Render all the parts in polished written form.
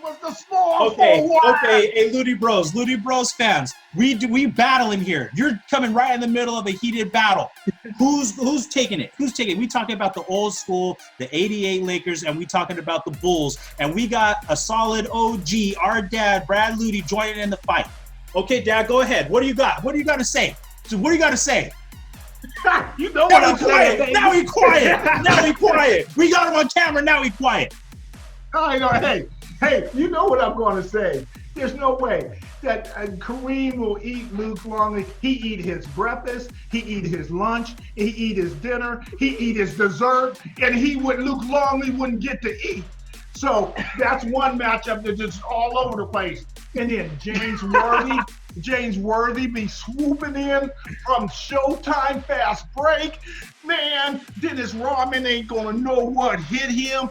was the small Okay, forward. okay. Hey, Ludy Bros fans, we battling here. You're coming right in the middle of a heated battle. Who's taking it? Who's taking it? We talking about the old school, the '88 Lakers, and we talking about the Bulls. And we got a solid OG, our dad, Brad Ludy, joining in the fight. Okay, Dad, go ahead. What do you got? What do you got to say? So what do you got to say? You know what I'm quiet. saying. Now he quiet. Now he quiet. We got him on camera. Now he quiet. I know. Hey, you know what I'm going to say. There's no way that Kareem will eat Luke Longley. He eat his breakfast, he eat his lunch, he eat his dinner, he eat his dessert, and Luke Longley wouldn't get to eat. So that's one matchup that's just all over the place. And then James Worthy be swooping in from Showtime fast break. Man, Dennis Rodman ain't gonna know what hit him.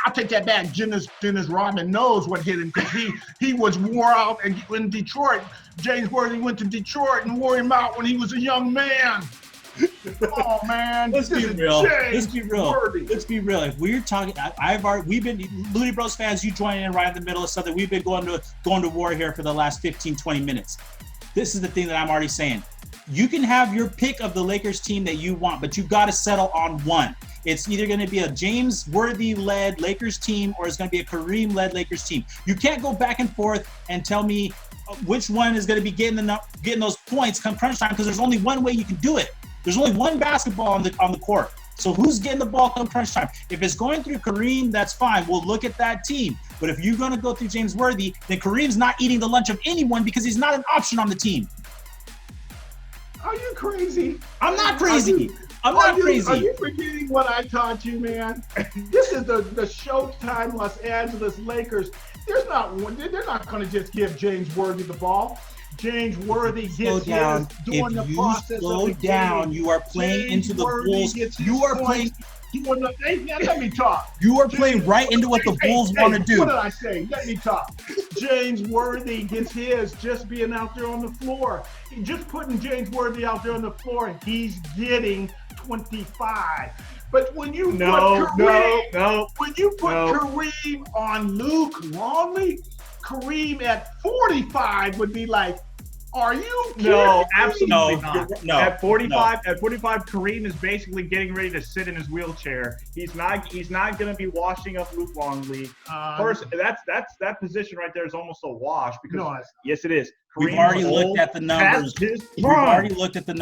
I'll take that back. Dennis Rodman knows what hit him because he was wore out in Detroit. James Worthy went to Detroit and wore him out when he was a young man. Oh man, Let's be real. Let's be real. If we're talking, we've been Ludy Bros fans. You joining in right in the middle of something. We've been going to war here for the last 15, 20 minutes. This is the thing that I'm already saying. You can have your pick of the Lakers team that you want, but you got to settle on one. It's either going to be a James Worthy-led Lakers team or it's going to be a Kareem-led Lakers team. You can't go back and forth and tell me which one is going to be getting those points come crunch time because there's only one way you can do it. There's only one basketball on the court. So who's getting the ball come crunch time? If it's going through Kareem, that's fine. We'll look at that team. But if you're going to go through James Worthy, then Kareem's not eating the lunch of anyone because he's not an option on the team. Are you crazy? I'm not crazy. I'm not crazy. Are you forgetting what I taught you, man? This is the Showtime Los Angeles Lakers. They're not going to just give James Worthy the ball. James Worthy gets his during the process. If you slow down, you are playing into the Bulls. You are playing. Let me talk. You are playing right into what the Bulls want to do. What did I say? Let me talk. James Worthy gets his just being out there on the floor. Just putting James Worthy out there on the floor, he's getting 25. But when you put Kareem on Luke Longley, Kareem at 45 would be like, are you kidding No, me? absolutely not. No, at 45, Kareem is basically getting ready to sit in his wheelchair. He's not going to be washing up Luke Longley. First, that position right there is almost a wash because yes, it is. We've already looked at the numbers. We've already looked at the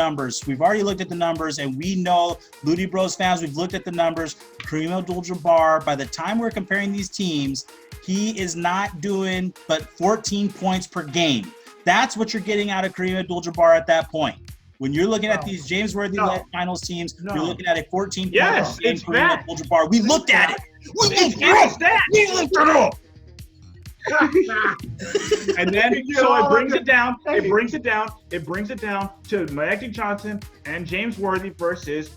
numbers, and we know, Ludy Bros fans, we've looked at the numbers. Kareem Abdul-Jabbar, by the time we're comparing these teams, he is not doing but 14 points per game. That's what you're getting out of Kareem Abdul-Jabbar at that point. When you're looking at these James Worthy-led finals teams, you're looking at a 14 Yes, point it's Kareem that. Abdul-Jabbar. We looked at it. We looked it up. And then so it brings it down. It brings it down to Magic Johnson and James Worthy versus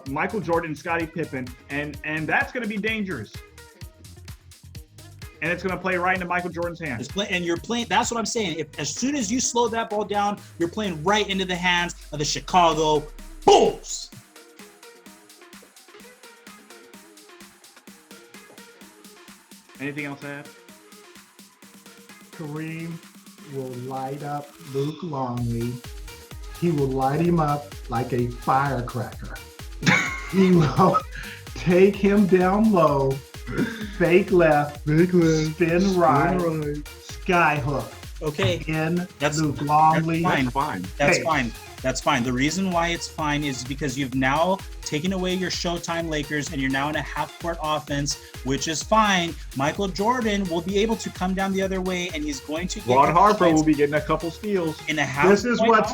Michael Jordan and Scottie Pippen, and that's going to be dangerous. And it's going to play right into Michael Jordan's hands. And you're playing. That's what I'm saying. As soon as you slow that ball down, you're playing right into the hands of the Chicago Bulls. Anything else to add? Kareem will light up Luke Longley. He will light him up like a firecracker. He will take him down low, fake left, spin right, sky hook. Okay, that's Luke Longley. That's fine. That's fine. The reason why it's fine is because you've now taken away your Showtime Lakers and you're now in a half-court offense, which is fine. Michael Jordan will be able to come down the other way, and he's going to. Ron Harper will be getting a couple steals in a half. This is what's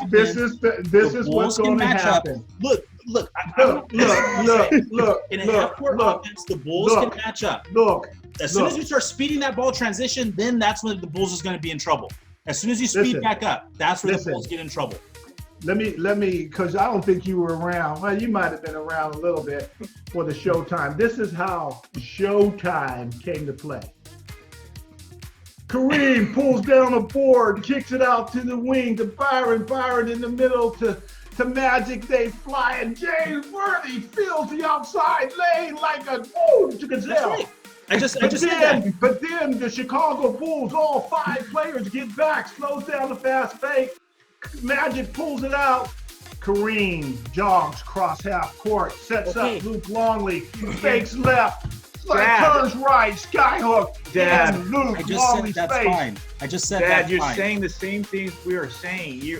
going to happen. Look. In a half-court offense, the Bulls can match up. As soon as you start speeding that ball transition, then that's when the Bulls is going to be in trouble. As soon as you speed back up, that's where the Bulls get in trouble. Let me, because I don't think you were around. Well, you might have been around a little bit for the Showtime. This is how Showtime came to play. Kareem pulls down a board, kicks it out to the wing to Byron in the middle to Magic. They fly, and James Worthy fills the outside lane like a gazelle. I just said that. But then the Chicago Bulls, all 5 players get back, slows down the fast break. Magic pulls it out. Kareem jogs cross half court, sets up Luke Longley, fakes left, turns right, skyhook, and Luke Longley's face. Fine. I just said Dad, you're saying the same things we are saying. You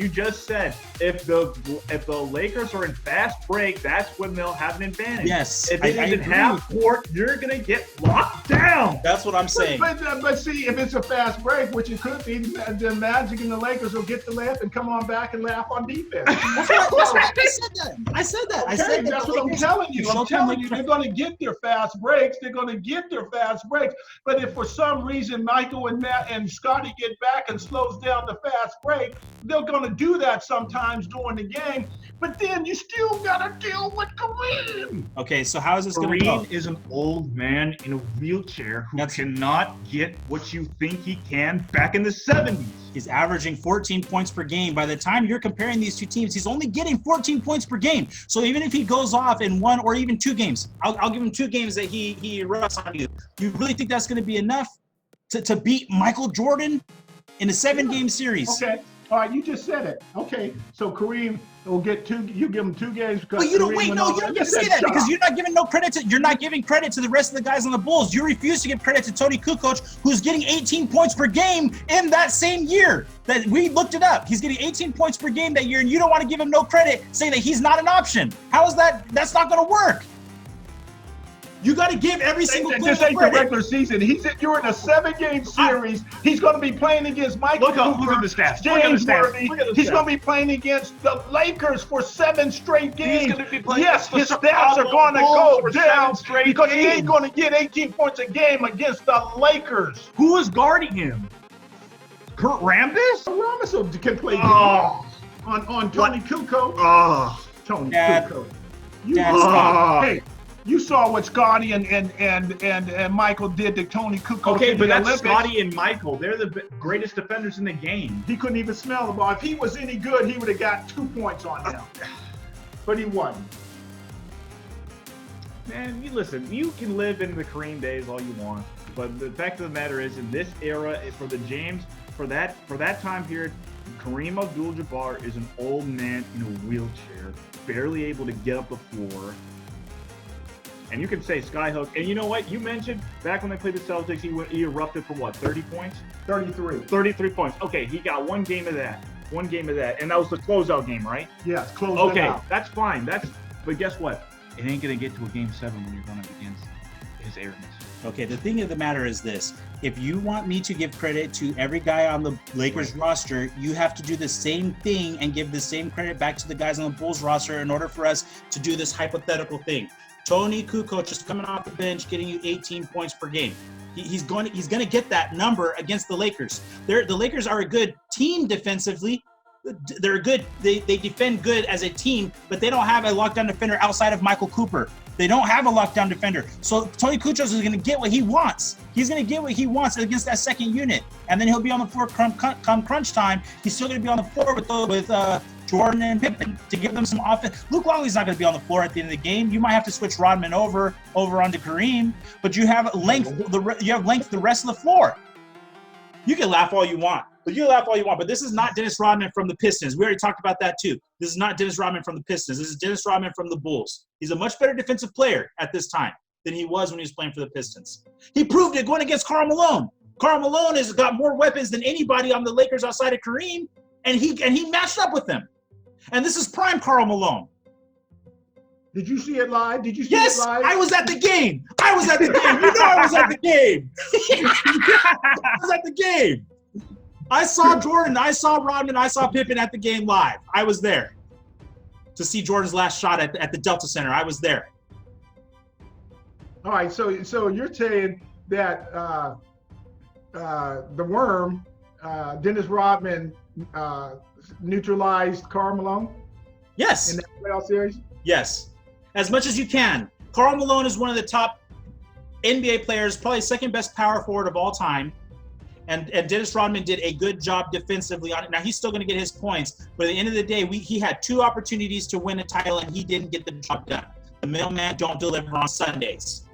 just said if the Lakers are in fast break, that's when they'll have an advantage. Yes, if it is in half court, you're gonna get locked down. That's what I'm saying. But see, if it's a fast break, which it could be, the Magic and the Lakers will get the layup and come on back and laugh on defense. I said that. Okay, that's what I'm telling you. I'm telling you, they're going to get their fast breaks. But if for some reason Michael and Matt and Scotty get back and slows down the fast break, they're going to do that sometimes during the game. But then you still got to deal with Kareem. Okay, so how is this going to go? Kareem is an old man in a wheelchair who cannot get what you think he can back in the 70s. He's averaging 14 points per game. By the time you're comparing these two teams, he's only getting 14 points per game. So even if he goes off in 1 or even 2 games, I'll give him 2 games that he erupts on you. You really think that's going to be enough to beat Michael Jordan in a 7-game series? Okay. All right, you just said it. Okay, so Kareem will get 2. You give him 2 games because. But you don't you don't get to say that because you're not giving credit to the rest of the guys on the Bulls. You refuse to give credit to Tony Kukoc, who's getting 18 points per game in that same year. That we looked it up. He's getting 18 points per game that year, and you don't want to give him no credit, saying that he's not an option. How is that? That's not going to work. You got to give every single player This ain't the regular season. You're in a 7-game series. He's going to be playing against Michael Cooper. Look at the stats. James Worthy. He's going to be playing against the Lakers for 7 straight games. He's going to be playing his stats are going to go down because he ain't going to get 18 points a game against the Lakers. Who is guarding him? Kurt Rambis? Rambis can play on Tony Kukoc. Tony Kukoc. Hey. You saw what Scotty and Michael did to Tony Kukoc. Okay, but that's Scotty and Michael. They're the greatest defenders in the game. He couldn't even smell the ball. If he was any good, he would have got 2 points on him. But he wasn't. Man, you can live in the Kareem days all you want, but the fact of the matter is, in this era, for that time period, Kareem Abdul-Jabbar is an old man in a wheelchair, barely able to get up the floor. And you can say skyhook. And you know what? You mentioned back when they played the Celtics, he erupted for what, 30 points? 33. 33 points. Okay, he got 1 game of that. And that was the closeout game, right? Yes, closeout. Okay, that's fine. But guess what? It ain't going to get to a game 7 when you're going up against his airness. Okay, the thing of the matter is this. If you want me to give credit to every guy on the Lakers roster, you have to do the same thing and give the same credit back to the guys on the Bulls roster in order for us to do this hypothetical thing. Tony Kukoc is coming off the bench, getting you 18 points per game. He's going to get that number against the Lakers. The Lakers are a good team defensively. They're good. They defend good as a team, but they don't have a lockdown defender outside of Michael Cooper. They don't have a lockdown defender. So Tony Kukoc is going to get what he wants. He's going to get what he wants against that second unit, and then he'll be on the floor come crunch time. He's still going to be on the floor with Jordan and Pippen to give them some offense. Luke Longley's not going to be on the floor at the end of the game. You might have to switch Rodman over onto Kareem, but you have length. You have length the rest of the floor. You can laugh all you want. But this is not Dennis Rodman from the Pistons. We already talked about that too. This is not Dennis Rodman from the Pistons. This is Dennis Rodman from the Bulls. He's a much better defensive player at this time than he was when he was playing for the Pistons. He proved it going against Karl Malone. Karl Malone has got more weapons than anybody on the Lakers outside of Kareem, and he matched up with them. And this is prime Karl Malone. Did you see it live? Yes, I was at the game. You know I was at the game. I was at the game. I saw Jordan, I saw Rodman, I saw Pippen at the game live. I was there to see Jordan's last shot at the Delta Center. I was there. All right, so you're saying that the Worm, Dennis Rodman, neutralized Karl Malone? Yes. In that playoff series? Yes. As much as you can. Karl Malone is one of the top NBA players, probably second best power forward of all time. And Dennis Rodman did a good job defensively on it. Now, he's still going to get his points. But at the end of the day, he had 2 opportunities to win a title, and he didn't get the job done. The middleman don't deliver on Sundays.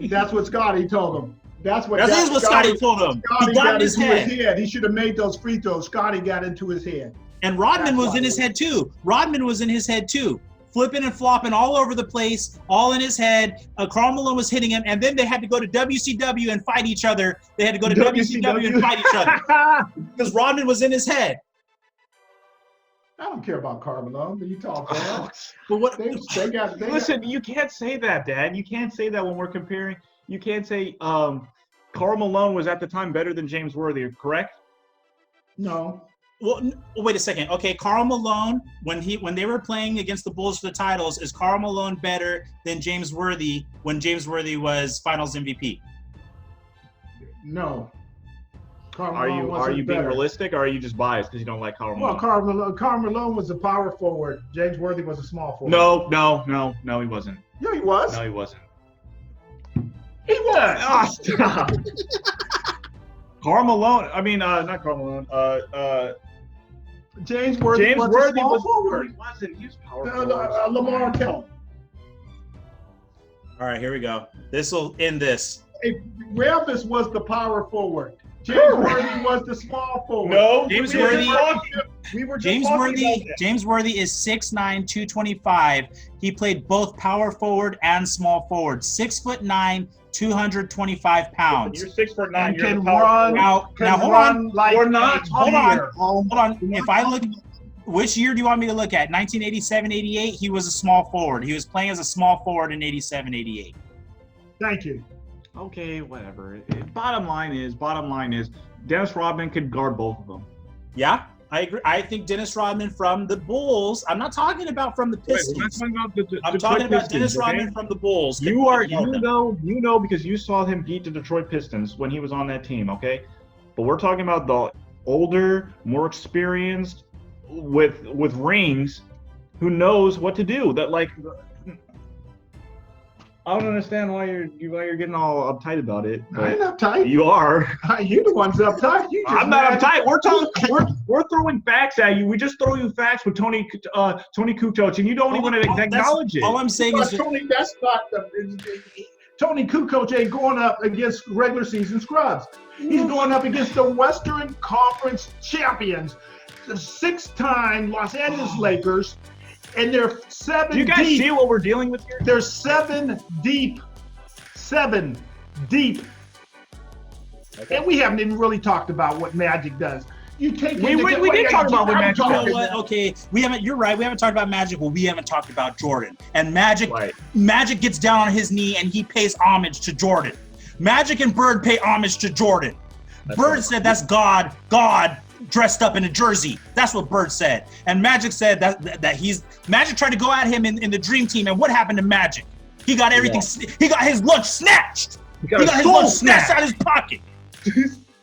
That's what Scotty told him. That is what Scotty told him. Scotty he got in his head. He should have made those free throws. Scotty got into his head. And Rodman was in his head too. Rodman was in his head too. Flipping and flopping all over the place, all in his head. Karl Malone was hitting him, and then they had to go to WCW and fight each other. They had to go to WCW and fight each other because Rodman was in his head. I don't care about Karl Malone, but you talk about. But what? Listen, you can't say that, Dad. You can't say that when we're comparing. You can't say Karl Malone was at the time better than James Worthy, correct? No. Well, wait a second. Okay, Karl Malone, when they were playing against the Bulls for the titles, is Karl Malone better than James Worthy when James Worthy was Finals MVP? No. Are you being realistic, or are you just biased because you don't like Karl Malone? Well, Karl Malone was a power forward. James Worthy was a small forward. No, he wasn't. Yeah, he was. No, he wasn't. He was. Oh, stop. Karl Malone. I mean, not Karl Malone. James Worthy was a small forward. He wasn't. He was power forward. Lamar Kellogg. All right, here we go. This will end this. Rambis was the power forward. James Worthy was the small forward. No, James Worthy is 6'9", 225. He played both power forward and small forward. 6'9", 225 pounds. You're 6'9". You can run. Now hold on. Like we're not. Hold on. If I look, which year do you want me to look at? 1987, 88. He was a small forward. He was playing as a small forward in 87, 88. Thank you. Okay, whatever. Bottom line is, Dennis Rodman could guard both of them. Yeah, I agree. I think Dennis Rodman from the Bulls. I'm not talking about from the Pistons. I'm talking about Dennis Rodman from the Bulls. You know, because you saw him beat the Detroit Pistons when he was on that team. Okay, but we're talking about the older, more experienced, with rings, who knows what to do. That like. I don't understand why you're getting all uptight about it. I ain't uptight. You are. You're the one's uptight. I'm not uptight. We're throwing facts at you. We just throw you facts with Tony Kukoc, and you don't even acknowledge it. All I'm saying is Tony Kukoc ain't going up against regular season scrubs. He's going up against the Western Conference champions, the 6-time Los Angeles Lakers. And they're 7 deep. Do you guys see what we're dealing with here? They're 7 deep. 7 deep. Okay. And we haven't even really talked about what Magic does. You take we did talk about what Magic does. You know what? Okay, we haven't. You're right. We haven't talked about Magic. Well, we haven't talked about Jordan. And Magic gets down on his knee and he pays homage to Jordan. Magic and Bird pay homage to Jordan. Bird said that's God dressed up in a jersey. That's what Bird said. And Magic said that he's Magic tried to go at him in the Dream Team. And what happened to Magic? He got everything. Yeah. He got his lunch snatched. He got his lunch snatched out of his pocket.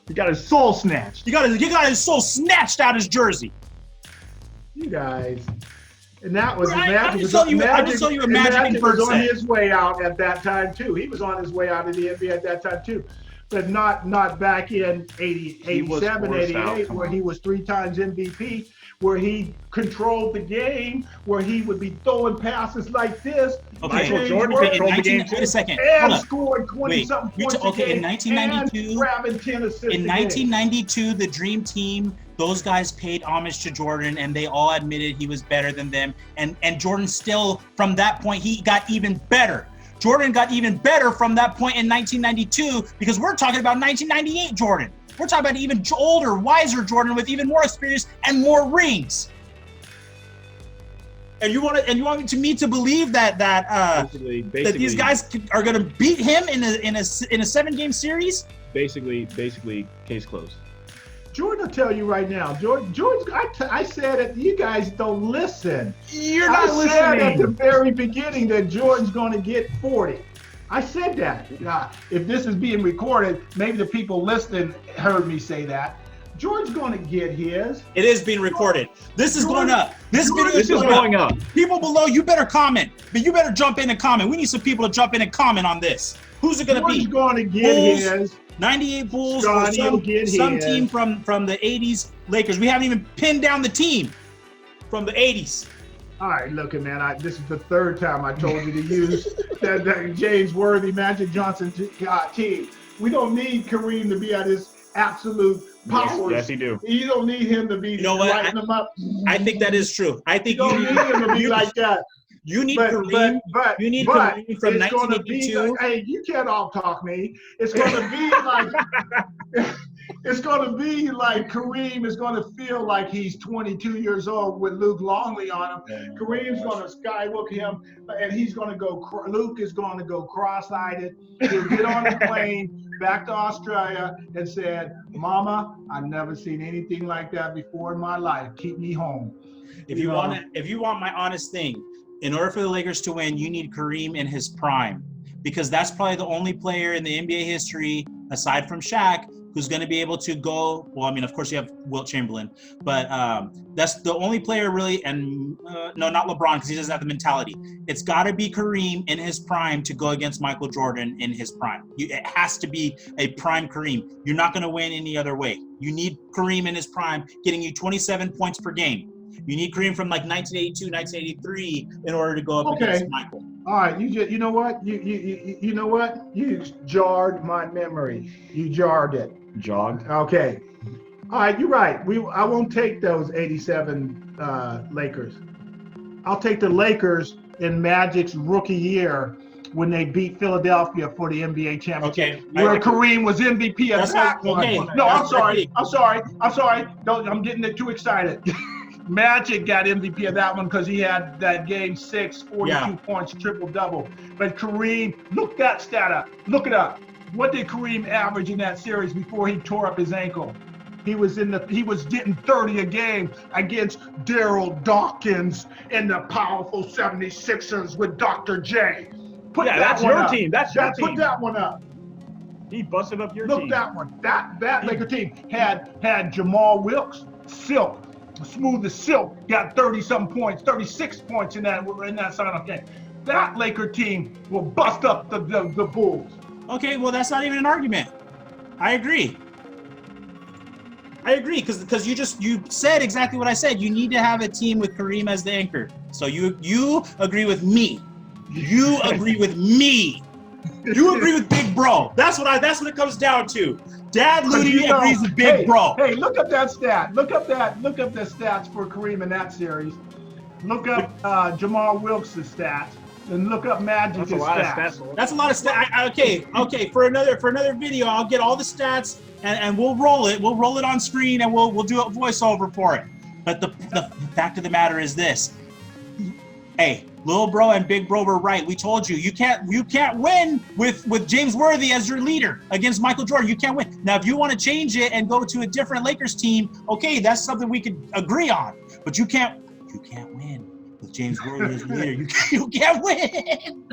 He got his soul snatched. He got his soul snatched out of his jersey. You guys. And that was I'm just telling you what Magic was on his way out at that time too. He was on his way out of the NBA at that time too. But not back in 87, 88, where he was 3 times MVP, where he controlled the game, where he would be throwing passes like this. Okay, Michael Jordan controlled the game too. Wait a second. And scoring 20-something points a game. In 1992, and grabbing 10 assists in 1992, the Dream Team, those guys paid homage to Jordan, and they all admitted he was better than them. And Jordan still, from that point, he got even better. Jordan got even better from that point in 1992 because we're talking about 1998 Jordan. We're talking about even older, wiser Jordan with even more experience and more rings. And you want me to believe that basically, that these guys are going to beat him in a 7-game series? Basically, case closed. Jordan will tell you right now. George, I said it. You guys don't listen. You're not listening. I said at the very beginning that Jordan's going to get 40. I said that. If this is being recorded, maybe the people listening heard me say that. George's going to get his. It is being recorded. This is going up. This is going up. People below, you better comment. But you better jump in and comment. We need some people to jump in and comment on this. Who's it going to be? George's going to get his. 98 Bulls or some team from the 80s Lakers. We haven't even pinned down the team from the 80s. All right, look, man. This is the third time I told you to use that James Worthy, Magic Johnson team. We don't need Kareem to be at his absolute powers. Yes, you do. You don't need him to be lighting them up. I think that is true. I think you don't need him to be like that. You need Kareem. You need Kareem from 1982. Hey, you can't all-talk me. It's going to be like it's going to be like Kareem is going to feel like he's 22 years old with Luke Longley on him. Kareem's going to skyhook him, and he's going to go. Luke is going to go cross-eyed. He'll get on the plane back to Australia and said, "Mama, I've never seen anything like that before in my life. Keep me home." If you want my honest thing, in order for the Lakers to win, you need Kareem in his prime, because that's probably the only player in the NBA history, aside from Shaq, who's going to be able to go. Well, I mean, of course you have Wilt Chamberlain, but that's the only player really. And no, not LeBron, because he doesn't have the mentality. It's got to be Kareem in his prime to go against Michael Jordan in his prime. It has to be a prime Kareem. You're not going to win any other way. You need Kareem in his prime, getting you 27 points per game. You need Kareem from like 1982, 1983 in order to go up against Michael. All right, you know what? You know what? You jarred my memory. You jarred it. Jogged. Okay. All right, you're right. I won't take those 87 Lakers. I'll take the Lakers in Magic's rookie year when they beat Philadelphia for the NBA championship. Okay. Where Kareem was MVP at that point. Okay. No, I'm sorry. I'm getting it too excited. Magic got MVP of that one because he had that game 6, 42 points, triple-double. But Kareem, look that stat up. Look it up. What did Kareem average in that series before he tore up his ankle? He was getting 30 a game against Daryl Dawkins and the powerful 76ers with Dr. J. That's your team. That's your team. Put that one up. He busted up your team. Look, that one. That Laker team had Jamal Wilkes, Silk. Smooth as silk, got 30-something points, 36 points in that final game. That Laker team will bust up the Bulls. Okay, well, that's not even an argument. I agree, because you said exactly what I said. You need to have a team with Kareem as the anchor. So you agree with me. You agree with me. You agree with Big Bro. That's what it comes down to. Dad Ludy agrees with Big Bro. Hey, look up that stat. Look up the stats for Kareem in that series. Look up Jamal Wilkes' stats, and look up Magic's stats. That's a lot of stats. Okay. For another video, I'll get all the stats and we'll roll it. We'll roll it on screen and we'll do a voiceover for it. But the fact of the matter is this. Hey, Lil Bro and Big Bro were right. We told you can't win with James Worthy as your leader against Michael Jordan. You can't win. Now, if you want to change it and go to a different Lakers team, okay, that's something we could agree on. But you can't win with James Worthy as your leader. You can't win.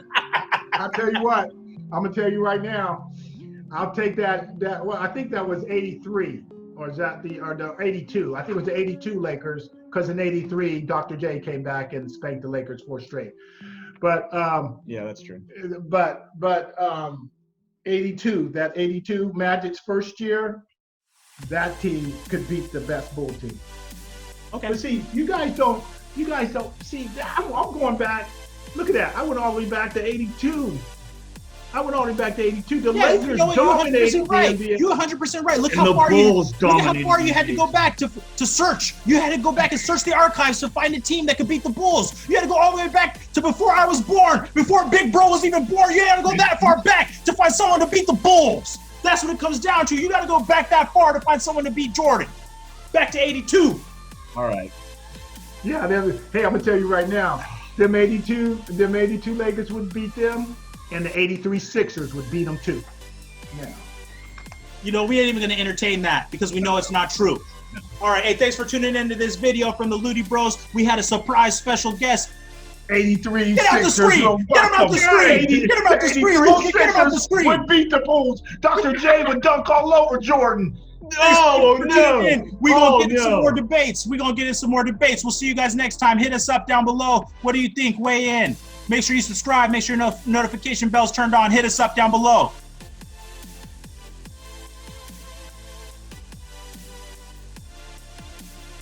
I'll tell you what. I'm gonna tell you right now. I'll take that. Well, I think that was 83, or is that the 82? I think it was the 82 Lakers. Because in '83, Dr. J came back and spanked the Lakers 4 straight. But yeah, that's true. But 82 Magic's first year, that team could beat the best Bull team. Okay. But see, you guys don't see. I'm going back. Look at that. I went all the way back to '82. The Lakers dominated the NBA. You're 100% right. Look how far you had to go back to search. You had to go back and search the archives to find a team that could beat the Bulls. You had to go all the way back to before I was born, before Big Bro was even born. You had to go that far back to find someone to beat the Bulls. That's what it comes down to. You got to go back that far to find someone to beat Jordan. Back to '82. All right. Yeah. Hey, I'm gonna tell you right now. Them 82 Lakers would beat them. And the '83 Sixers would beat them too. Yeah. We ain't even going to entertain that because we know it's not true. All right. Hey, thanks for tuning into this video from the Ludy Bros. We had a surprise special guest. 83 Get out the screen. Get him out the screen. Get him out the screen. Get him out the screen. Would beat the Bulls. Dr. J would dunk all over Jordan. Oh, no. We're going to get in some more debates. We'll see you guys next time. Hit us up down below. What do you think? Weigh in. Make sure you subscribe. Make sure your notification bell's turned on. Hit us up down below.